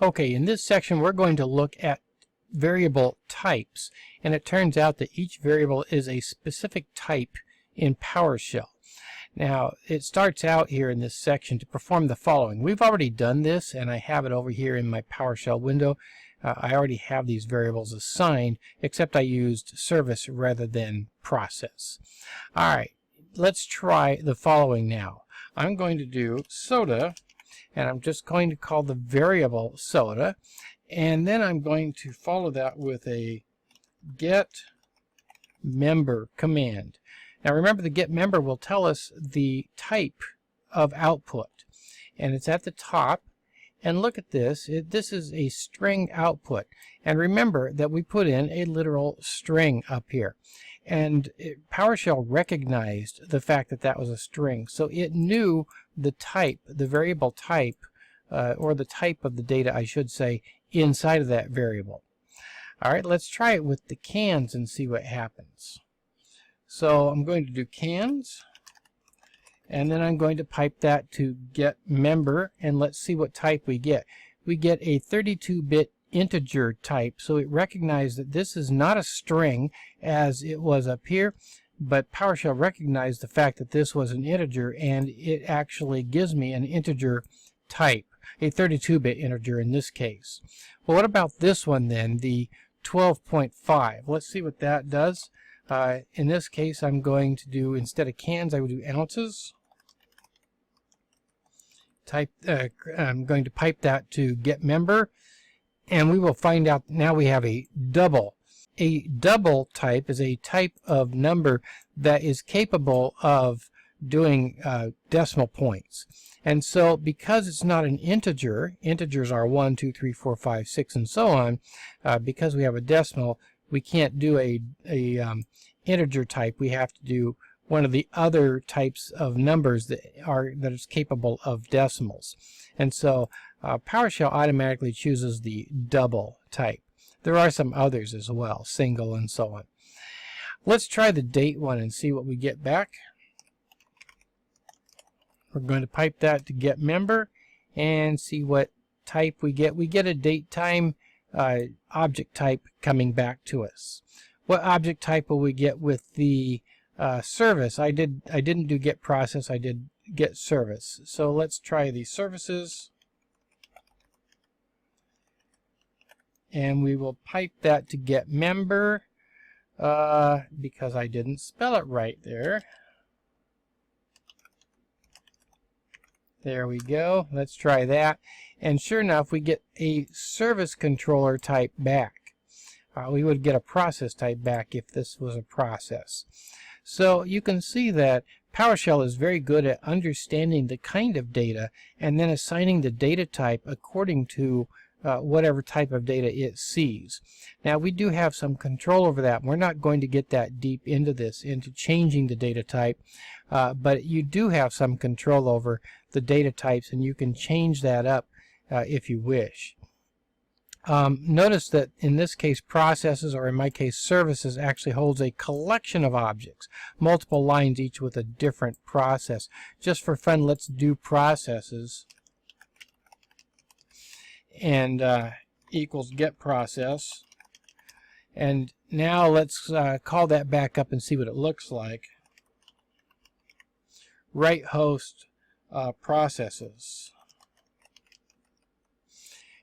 Okay, in this section we're going to look at variable types, and it turns out that each variable is a specific type in PowerShell. Now, it starts out here in this section to perform the following. We've already done this, and I have it over here in my PowerShell window. I already have these variables assigned, except I used service rather than process. Alright, let's try the following now. I'm going to do soda, and I'm just going to call the variable soda, and then I'm going to follow that with a get member command. Now remember, the get member will tell us the type of output, and it's at the top. And look at this. This is a string output, and remember that we put in a literal string up here, and PowerShell recognized the fact that that was a string, so it knew the type, the variable type, or the type of the data, I should say, inside of that variable. Alright, let's try it with the cans and see what happens. So I'm going to do cans, and then I'm going to pipe that to get member, and let's see what type we get. We get a 32-bit integer type, so it recognized that this is not a string as it was up here, but PowerShell recognized the fact that this was an integer, and it actually gives me an integer type, a 32-bit integer in this case. Well, what about this one then, the 12.5? Let's see what that does. In this case, I'm going to do, instead of cans, I would do ounces. I'm going to pipe that to get member, and we will find out now we have a double. A double type is a type of number that is capable of doing decimal points. And so because it's not an integer, integers are 1, 2, 3, 4, 5, 6, and so on, because we have a decimal, we can't do a integer type. We have to do one of the other types of numbers that is capable of decimals. And so PowerShell automatically chooses the double type. There are some others as well, single and so on. Let's try the date one and see what we get back. We're going to pipe that to get member and see what type we get. We get a date time object type coming back to us. What object type will we get with the service? I didn't do get process, I did get service. So let's try the services, and we will pipe that to get member because I didn't spell it right there. There we go. Let's try that, and sure enough we get a service controller type back. We would get a process type back if this was a process. So you can see that PowerShell is very good at understanding the kind of data and then assigning the data type according to whatever type of data it sees. Now we do have some control over that. We're not going to get that deep into this, into changing the data type, but you do have some control over the data types, and you can change that up if you wish. Notice that in this case processes, or in my case services, actually holds a collection of objects, multiple lines each with a different process. Just for fun, let's do processes, and equals get process, and now let's call that back up and see what it looks like. Right host processes.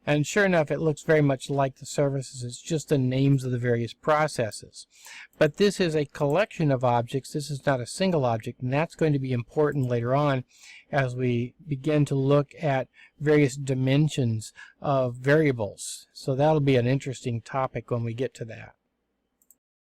And sure enough, it looks very much like the services. It's just the names of the various processes. But this is a collection of objects. This is not a single object, and that's going to be important later on as we begin to look at various dimensions of variables. So that'll be an interesting topic when we get to that.